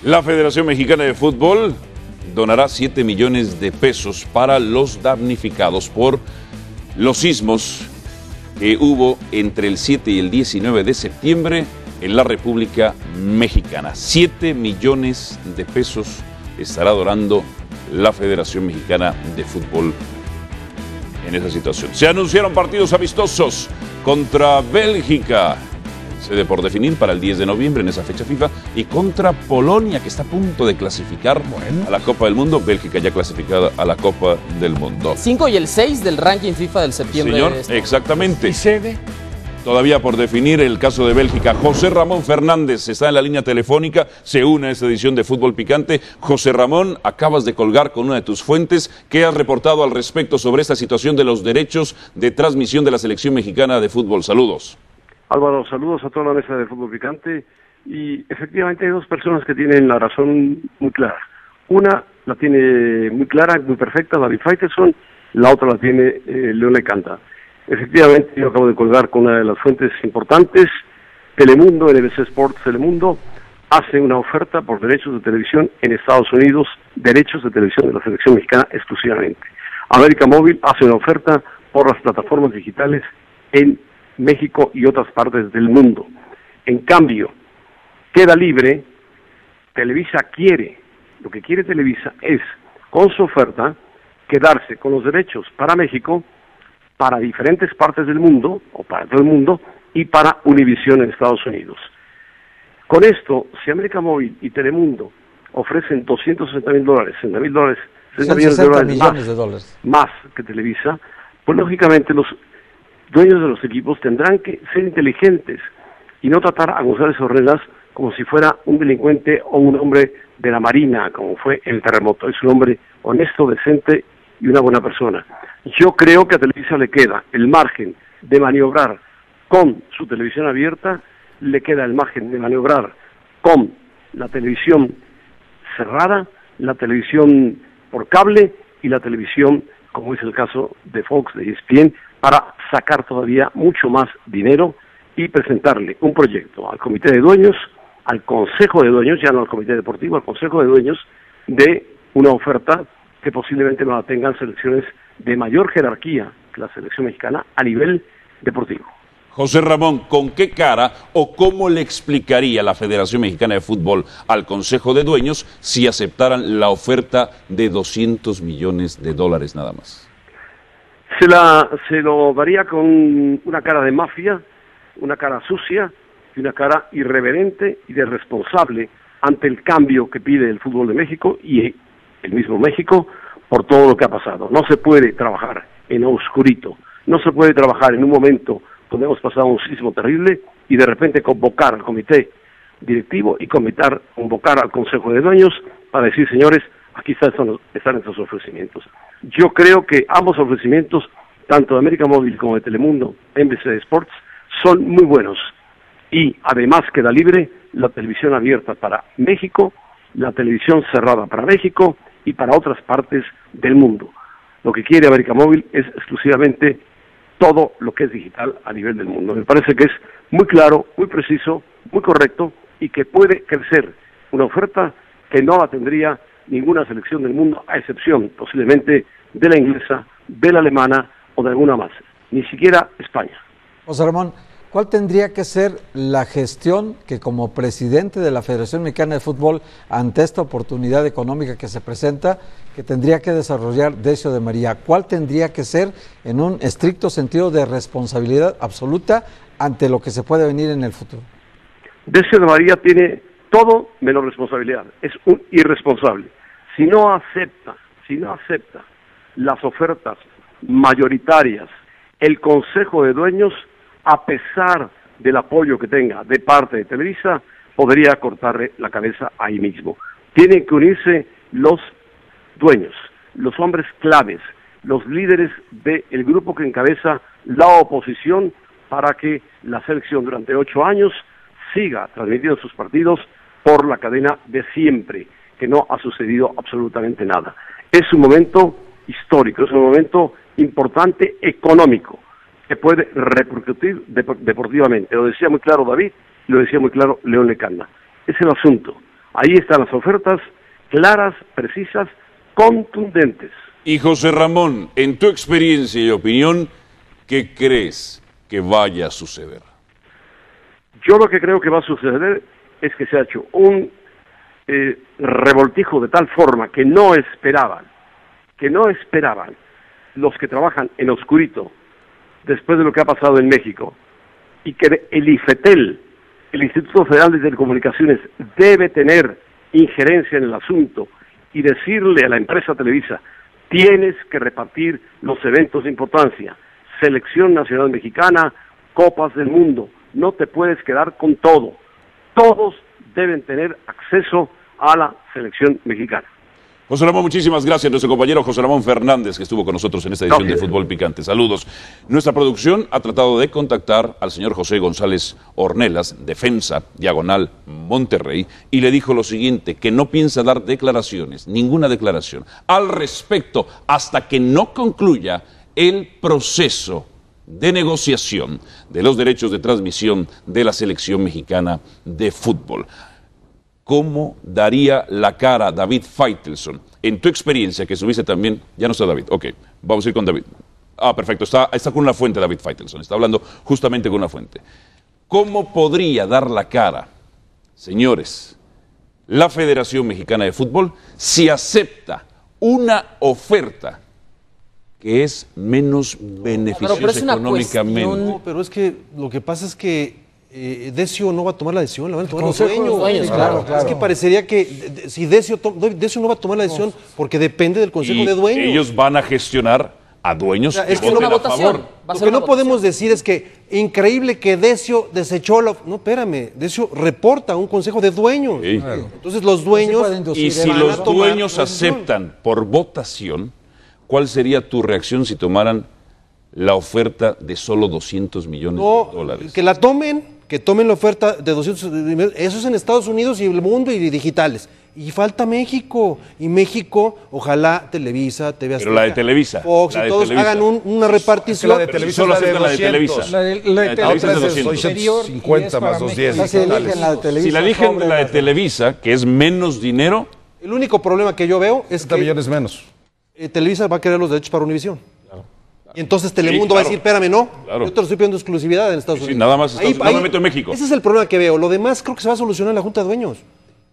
La Federación Mexicana de Fútbol donará 7 millones de pesos para los damnificados por los sismos que hubo entre el 7 y el 19 de septiembre en la República Mexicana. 7 millones de pesos estará donando la Federación Mexicana de Fútbol en esa situación. Se anunciaron partidos amistosos contra Bélgica, sede por definir para el 10 de noviembre en esa fecha FIFA, y contra Polonia, que está a punto de clasificar a la Copa del Mundo. Bélgica ya clasificada a la Copa del Mundo. 5 y el 6 del ranking FIFA del septiembre. Señor, de este. Exactamente. ¿Y sede? Todavía por definir el caso de Bélgica. José Ramón Fernández está en la línea telefónica, se une a esta edición de Fútbol Picante. José Ramón, acabas de colgar con una de tus fuentes. ¿Qué has reportado al respecto sobre esta situación de los derechos de transmisión de la selección mexicana de fútbol? Saludos. Álvaro, saludos a toda la mesa de Fútbol Picante. Y efectivamente hay dos personas que tienen la razón muy clara. Una la tiene muy clara, muy perfecta, David Faitelson. La otra la tiene León Lecanda. Efectivamente, yo acabo de colgar con una de las fuentes importantes. Telemundo, NBC Sports Telemundo, hace una oferta por derechos de televisión en Estados Unidos, derechos de televisión de la selección mexicana exclusivamente. América Móvil hace una oferta por las plataformas digitales en México y otras partes del mundo. En cambio, queda libre, Televisa quiere, lo que quiere Televisa es, con su oferta, quedarse con los derechos para México, para diferentes partes del mundo, o para todo el mundo, y para Univisión en Estados Unidos. Con esto, si América Móvil y Telemundo ofrecen $260,000, $60 millones de dólares más que Televisa, pues lógicamente los dueños de los equipos tendrán que ser inteligentes y no tratar a González Ornelas como si fuera un delincuente o un hombre de la Marina, como fue el terremoto. Es un hombre honesto, decente y una buena persona. Yo creo que a Televisa le queda el margen de maniobrar con su televisión abierta, le queda el margen de maniobrar con la televisión cerrada, la televisión por cable y la televisión, como es el caso de Fox, de ESPN, para sacar todavía mucho más dinero y presentarle un proyecto al comité de dueños, al consejo de dueños, ya no al comité deportivo, al consejo de dueños, de una oferta que posiblemente no la tengan selecciones de mayor jerarquía que la selección mexicana a nivel deportivo. José Ramón, ¿con qué cara o cómo le explicaría la Federación Mexicana de Fútbol al Consejo de Dueños si aceptaran la oferta de $200 millones nada más? Se lo daría con una cara de mafia, una cara sucia y una cara irreverente y de responsable ante el cambio que pide el fútbol de México y el mismo México por todo lo que ha pasado. No se puede trabajar en oscurito, no se puede trabajar en un momento donde hemos pasado un sismo terrible y de repente convocar al comité directivo y convocar al Consejo de Dueños para decir, señores, aquí están estos ofrecimientos. Yo creo que ambos ofrecimientos, tanto de América Móvil como de Telemundo, NBC Sports, son muy buenos. Y además queda libre la televisión abierta para México, la televisión cerrada para México y para otras partes del mundo. Lo que quiere América Móvil es exclusivamente todo lo que es digital a nivel del mundo. Me parece que es muy claro, muy preciso, muy correcto y que puede crecer una oferta que no la tendría ninguna selección del mundo, a excepción posiblemente de la inglesa, de la alemana o de alguna más, ni siquiera España. José Ramón, ¿cuál tendría que ser la gestión que como presidente de la Federación Mexicana de Fútbol, ante esta oportunidad económica que se presenta, que tendría que desarrollar Decio de María? ¿Cuál tendría que ser en un estricto sentido de responsabilidad absoluta ante lo que se puede venir en el futuro? Decio de María tiene todo menos responsabilidad, es un irresponsable. Si no acepta las ofertas mayoritarias, el Consejo de Dueños, a pesar del apoyo que tenga de parte de Televisa, podría cortarle la cabeza ahí mismo. Tienen que unirse los dueños, los hombres claves, los líderes del grupo que encabeza la oposición para que la selección durante 8 años siga transmitiendo sus partidos por la cadena de siempre, que no ha sucedido absolutamente nada. Es un momento histórico, es un momento importante económico, que puede repercutir deportivamente. Lo decía muy claro David, lo decía muy claro León Lecanda. Es el asunto. Ahí están las ofertas, claras, precisas, contundentes. Y José Ramón, en tu experiencia y opinión, ¿qué crees que vaya a suceder? Yo lo que creo que va a suceder es que se ha hecho un revoltijo de tal forma que no esperaban los que trabajan en oscurito después de lo que ha pasado en México, y que el IFETEL, el Instituto Federal de Telecomunicaciones, debe tener injerencia en el asunto y decirle a la empresa Televisa: tienes que repartir los eventos de importancia, Selección Nacional Mexicana, Copas del Mundo, no te puedes quedar con todo, todos deben tener acceso a la selección mexicana. José Ramón, muchísimas gracias. Nuestro compañero José Ramón Fernández, que estuvo con nosotros en esta edición de Fútbol Picante. Saludos. Nuestra producción ha tratado de contactar al señor José González Ornelas, defensa, diagonal, Monterrey, y le dijo lo siguiente, que no piensa dar declaraciones, ninguna declaración, al respecto, hasta que no concluya el proceso de negociación de los derechos de transmisión de la selección mexicana de fútbol. ¿Cómo daría la cara David Faitelson? En tu experiencia, que subiste también, ya no está David, ok, vamos a ir con David. Ah, perfecto, está con una fuente David Faitelson, está hablando justamente con una fuente. ¿Cómo podría dar la cara, señores, la Federación Mexicana de Fútbol si acepta una oferta que es menos beneficiosa económicamente? No, pero es que lo que pasa es que Decio no va a tomar la decisión, la van a tomar los dueños, dueños. claro. Es que parecería que si Decio no va a tomar la decisión porque depende del Consejo de Dueños. Ellos van a gestionar a dueños o sea, que es que voten no a favor. Lo que no podemos decir es que increíble que Decio desechó la... No, espérame, Decio reporta a un Consejo de Dueños. Sí. Entonces los dueños... Y si los dueños aceptan por votación, ¿cuál sería tu reacción si tomaran la oferta de solo 200 millones de dólares? Que la tomen, que tomen la oferta de 200 millones, eso es en Estados Unidos y el mundo y digitales. Y falta México. Y México, ojalá Televisa, TV Azteca, pero la de Televisa, Fox la de y todos Televisa. hagan una repartición. La de Televisa solo es la de aceptan la de 200. Televisa. La de Televisa es de Soy 200. 50 más 210. Si eligen la de Televisa, Si la eligen sobre la de Televisa, que es menos dinero, El único problema que yo veo es 70 que millones menos. Televisa va a querer los derechos para Univisión. Y entonces Telemundo Sí, va a claro. decir, espérame, no, Claro. yo te lo estoy pidiendo exclusividad en Estados Sí, Unidos. nada más Estados Unidos, no me meto en México. Ese es el problema que veo. Lo demás creo que se va a solucionar en la Junta de Dueños,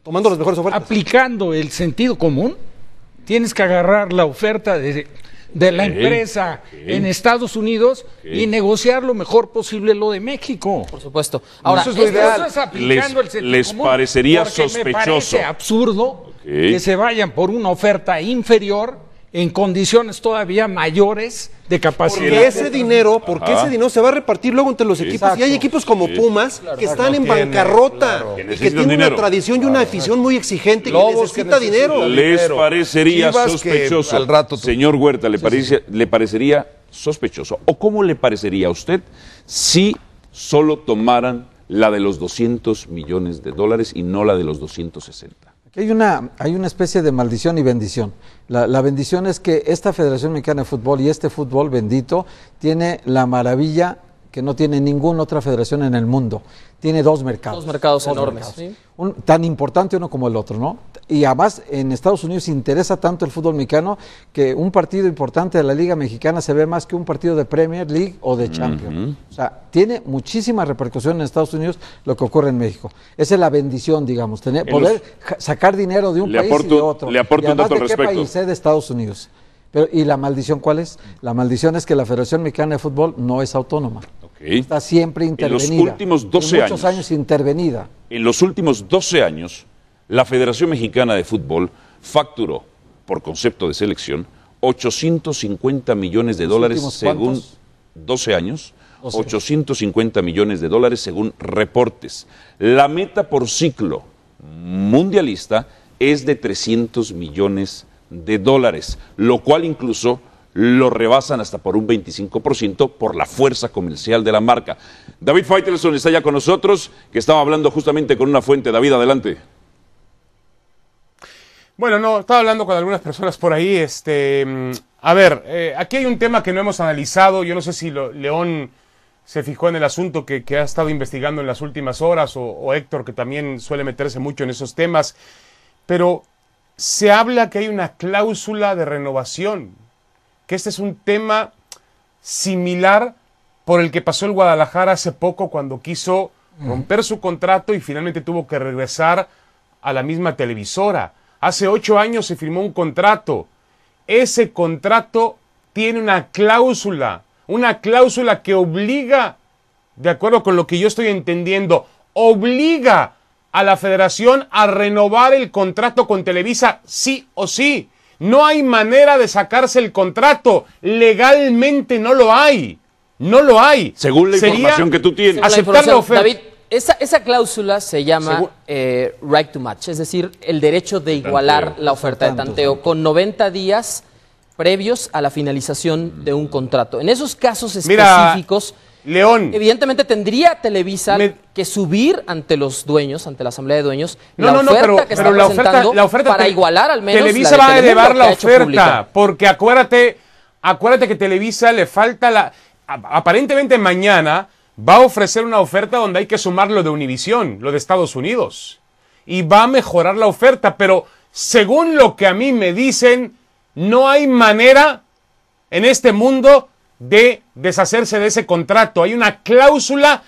tomando las mejores ofertas. Aplicando el sentido común, tienes que agarrar la oferta de la empresa en Estados Unidos y negociar lo mejor posible lo de México. Por supuesto. Ahora, Eso es lo ideal. Eso es aplicando el sentido les común, parecería porque me sospechoso. parece absurdo que se vayan por una oferta inferior en condiciones todavía mayores de capacidad. Porque ese dinero, se va a repartir luego entre los equipos. Exacto. Y hay equipos como Pumas que están en tienen, bancarrota claro. Que y que necesitan tienen dinero. una tradición y una afición muy exigente que Lobos que necesita dinero. necesitan les dinero. parecería Chivas, que sospechoso. al rato Señor Huerta, ¿le parecería sospechoso? ¿O cómo le parecería a usted si solo tomaran la de los 200 millones de dólares y no la de los 260? Aquí hay una especie de maldición y bendición. La bendición es que esta Federación Mexicana de Fútbol y este fútbol bendito tiene la maravilla que no tiene ninguna otra federación en el mundo. Tiene dos mercados. Dos mercados enormes. ¿Sí? Tan importante uno como el otro, ¿no? Y además en Estados Unidos interesa tanto el fútbol mexicano que un partido importante de la Liga Mexicana se ve más que un partido de Premier League o de Champions. O sea, tiene muchísima repercusión en Estados Unidos lo que ocurre en México. Esa es la bendición, digamos, poder sacar dinero de un país y de otro. Le aporto y un dato al ¿de qué respecto? país? De Estados Unidos. ¿Y la maldición cuál es? La maldición es que la Federación Mexicana de Fútbol no es autónoma. Está siempre intervenida. En los últimos 12 muchos años intervenida. En los últimos 12 años, la Federación Mexicana de Fútbol facturó, por concepto de selección, 850 millones de dólares últimos según cuántos? 12 años. 12. 850 millones de dólares según reportes. La meta por ciclo mundialista es de 300 millones de dólares, lo cual incluso lo rebasan hasta por un 25% por la fuerza comercial de la marca. David Faitelson está ya con nosotros, que estaba hablando justamente con una fuente. David, adelante. Bueno, no, estaba hablando con algunas personas por ahí. A ver, aquí hay un tema que no hemos analizado. Yo no sé si León se fijó en el asunto que ha estado investigando en las últimas horas, o Héctor, que también suele meterse mucho en esos temas, pero se habla que hay una cláusula de renovación, que este es un tema similar por el que pasó el Guadalajara hace poco cuando quiso romper su contrato y finalmente tuvo que regresar a la misma televisora. Hace 8 años se firmó un contrato. Ese contrato tiene una cláusula que obliga, de acuerdo con lo que yo estoy entendiendo, obliga a la federación a renovar el contrato con Televisa sí o sí. No hay manera de sacarse el contrato. Legalmente no lo hay. No lo hay. Según la información que tú tienes. Aceptar la oferta. David, esa cláusula se llama right to match, es decir, el derecho de igualar la oferta de tanteo con 90 días previos a la finalización de un contrato. En esos casos específicos, León, evidentemente tendría Televisa que subir ante los dueños, ante la Asamblea de Dueños, la oferta que está presentando para igualar al menos Televisa va a elevar la oferta, porque acuérdate que Televisa le falta aparentemente mañana va a ofrecer una oferta donde hay que sumar lo de Univisión, lo de Estados Unidos, y va a mejorar la oferta, pero según lo que a mí me dicen, no hay manera en este mundo de deshacerse de ese contrato. Hay una cláusula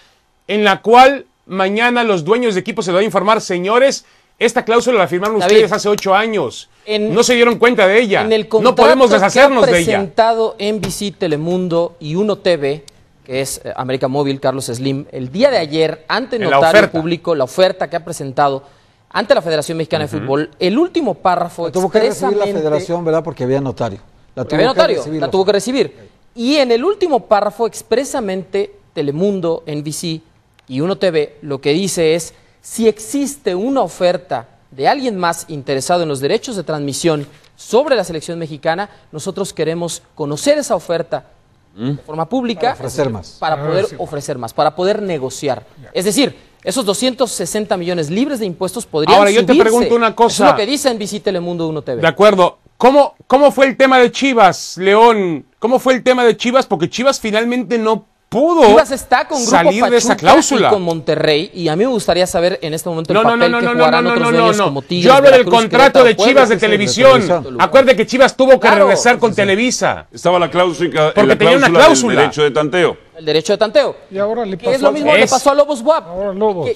en la cual mañana los dueños de equipos se lo van a informar, señores, esta cláusula la firmaron ustedes hace 8 años. No se dieron cuenta de ella. No podemos deshacernos de ella. Presentado NBC, Telemundo y Uno TV, que es América Móvil, Carlos Slim, el día de ayer, ante notario público, la oferta que ha presentado ante la Federación Mexicana de Fútbol, el último párrafo tuvo que recibir la Federación, ¿verdad? Porque había notario. La tuvo que recibir. Y en el último párrafo, expresamente, Telemundo, NBC y Uno TV, lo que dice es, si existe una oferta de alguien más interesado en los derechos de transmisión sobre la selección mexicana, nosotros queremos conocer esa oferta de forma pública para poder ofrecer más, para poder negociar. Es decir, esos 260 millones libres de impuestos podrían subirse. Ahora, yo te pregunto una cosa. Es lo que dice NBC, Telemundo, Uno TV. De acuerdo. ¿Cómo fue el tema de Chivas, León? ¿Cómo fue el tema de Chivas? Porque Chivas finalmente no pudo Chivas está con Grupo salir Pachuca de esa cláusula. Y con Monterrey, y a mí me gustaría saber en este momento el papel que jugarán otros dueños como Tigres, Yo hablo del Veracruz, contrato de Puebla, Chivas de televisión. Acuérdate que Chivas tuvo que regresar con Televisa. Estaba la cláusula, porque tenía una cláusula. Del derecho de tanteo. El derecho de tanteo. Y ahora le pasó que es lo mismo que le pasó a Lobos Buap.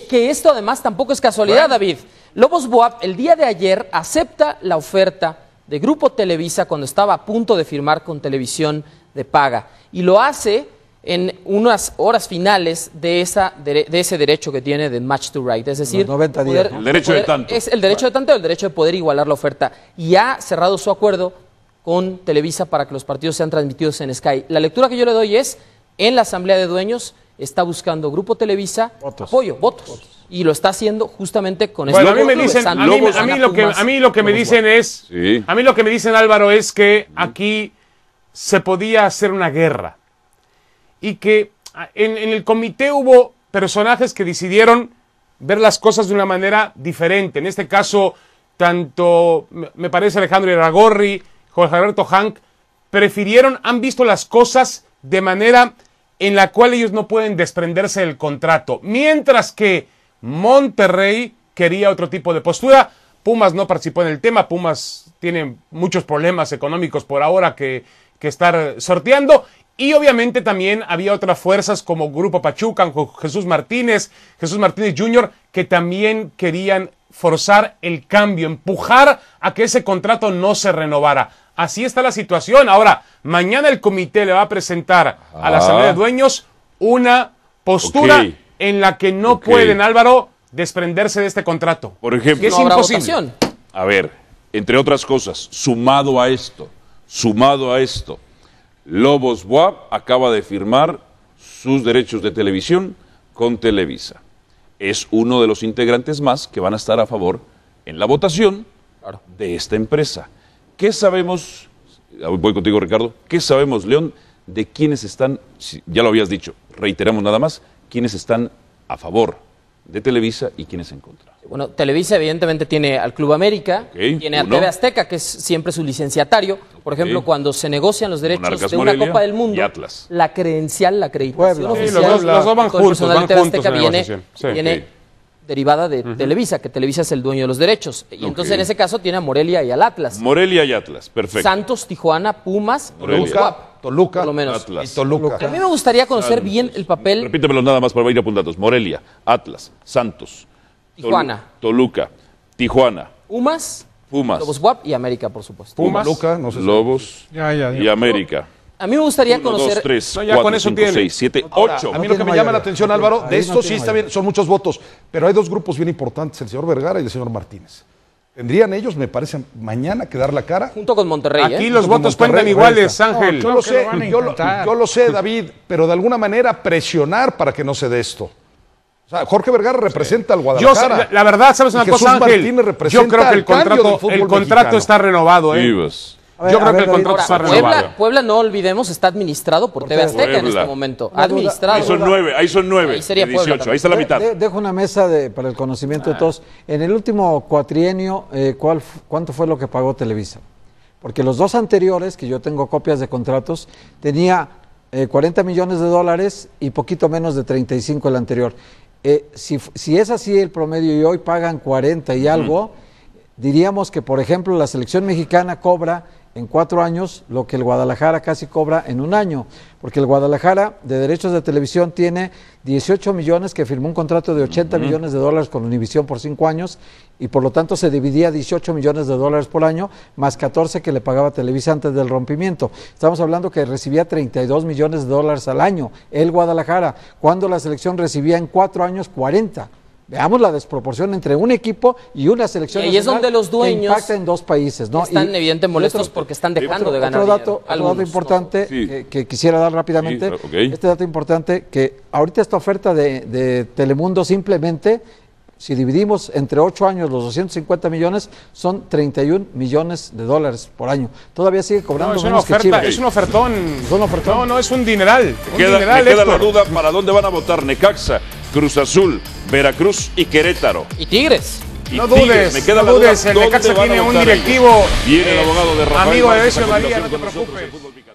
Que esto además tampoco es casualidad, David. Lobos Buap el día de ayer acepta la oferta de Grupo Televisa cuando estaba a punto de firmar con Televisión de paga. Y lo hace en unas horas finales de ese derecho que tiene de match to right. Es decir, 90 días, el derecho de tanto. Es el derecho de tanteo, el derecho de poder igualar la oferta. Y ha cerrado su acuerdo con Televisa para que los partidos sean transmitidos en Sky. La lectura que yo le doy es, en la Asamblea de Dueños está buscando Grupo Televisa votos. Y lo está haciendo justamente con a mí me dicen, a mí lo que me dicen es, a mí lo que me dicen, Álvaro, es que aquí se podía hacer una guerra y que en el comité hubo personajes que decidieron ver las cosas de una manera diferente. En este caso, tanto me parece Alejandro Iragorri, Jorge Alberto Hank, han visto las cosas de manera en la cual ellos no pueden desprenderse del contrato, mientras que Monterrey quería otro tipo de postura. Pumas no participó en el tema. Pumas tiene muchos problemas económicos por ahora que estar sorteando. Y obviamente también había otras fuerzas como Grupo Pachuca, con Jesús Martínez Jr., que también querían forzar el cambio, empujar a que ese contrato no se renovara. Así está la situación. Ahora, mañana el comité le va a presentar a la Asamblea de Dueños una postura en la que no pueden, Álvaro, desprenderse de este contrato. Por ejemplo, es imposible. A ver, entre otras cosas, sumado a esto, Lobos Buap acaba de firmar sus derechos de televisión con Televisa. Es uno de los integrantes más que van a estar a favor en la votación de esta empresa. ¿Qué sabemos? Voy contigo, Ricardo. ¿Qué sabemos, León, de quiénes están, ya lo habías dicho, reiteramos nada más, quiénes están a favor de Televisa y quién es en contra. Bueno, Televisa evidentemente tiene al Club América, tiene a TV Azteca, que es siempre su licenciatario. Por ejemplo, cuando se negocian los derechos Monarcas de una Morelia Copa del Mundo, y Atlas. la credencial, la acreditación oficial, los dos van juntos, de TV Azteca en viene negociación. Sí. derivada de Televisa, que Televisa es el dueño de los derechos. Y entonces en ese caso tiene a Morelia y al Atlas. Morelia y Atlas, perfecto. Toluca, Tijuana, Pumas, Toluca, por lo menos. Atlas. y Toluca. A mí me gustaría conocer bien el papel. Repítemelo nada más para ir apuntados. Morelia, Atlas, Santos, Tijuana. Toluca, Tijuana, Pumas, Lobos WAP y América, por supuesto. Pumas, Toluca, no sé si- Lobos y América. A mí me gustaría 1, conocer. 2, 3, No, ya 4, con eso 5, tiene. 6, 7, Ahora, 8. a mí No lo que tiene me llama la mayoría. atención, No Álvaro, tiene- de ahí esto no sí tiene está bien, son muchos votos, pero hay dos grupos bien importantes, el señor Vergara y el señor Martínez. Tendrían ellos, me parece, mañana que dar la cara. Junto con Monterrey. Aquí ¿eh? los Como votos Monterrey, cuentan iguales, ahí está. Ángel. Yo lo sé, van a yo intentar. lo sé, David, pero de alguna manera presionar para que no se dé esto. O sea, Jorge Vergara representa al Yo, Guadalajara. la verdad, ¿sabes una Y Jesús cosa, Ángel? Martínez representa Yo creo que al cambio del fútbol el contrato mexicano. está renovado, ¿eh? Chivas. A ver, Yo creo a que ver, el David, contrato está Ahora, renovado. Puebla, no olvidemos, está administrado por TV Azteca en este momento. Una duda. Administrado. Ahí son 9, ahí son 9. Ahí sería de Puebla 18, ahí está la mitad. Dejo una mesa para el conocimiento de todos. En el último cuatrienio, ¿cuánto fue lo que pagó Televisa? Porque los dos anteriores, que yo tengo copias de contratos, tenía 40 millones de dólares y poquito menos de 35 el anterior. Si es así el promedio y hoy pagan 40 y algo, diríamos que, por ejemplo, la selección mexicana cobra en 4 años lo que el Guadalajara casi cobra en un año, porque el Guadalajara de derechos de televisión tiene 18 millones que firmó un contrato de 80 millones de dólares con Univisión por 5 años y por lo tanto se dividía 18 millones de dólares por año más 14 que le pagaba Televisa antes del rompimiento. Estamos hablando que recibía 32 millones de dólares al año el Guadalajara, cuando la selección recibía en 4 años 40. Veamos la desproporción entre un equipo y una selección Y ahí es nacional donde los dueños que impacta en dos países, ¿no? están Y evidentemente molestos otro- porque están dejando de ganar otro dinero. dato Algunos, importante Sí. que quisiera dar rápidamente, Sí, ok. este dato importante, que ahorita esta oferta de Telemundo simplemente, si dividimos entre 8 años los 250 millones, son 31 millones de dólares por año. Todavía sigue cobrando No, es una menos que oferta, Chivas. es un ofertón. Es un ofertón. No, no, es un dineral. Me queda la Héctor. duda para dónde van a votar Necaxa, Cruz Azul, Veracruz y Querétaro. Y Tigres. Y No Tigres, dudes, me queda no la duda, dudes, el ¿dónde Necaxa van a tiene un votar directivo, ellos? Viene el abogado de Rafael amigo de Márquez a Decio María, continuación no te con nosotros en preocupes. Fútbol Picante.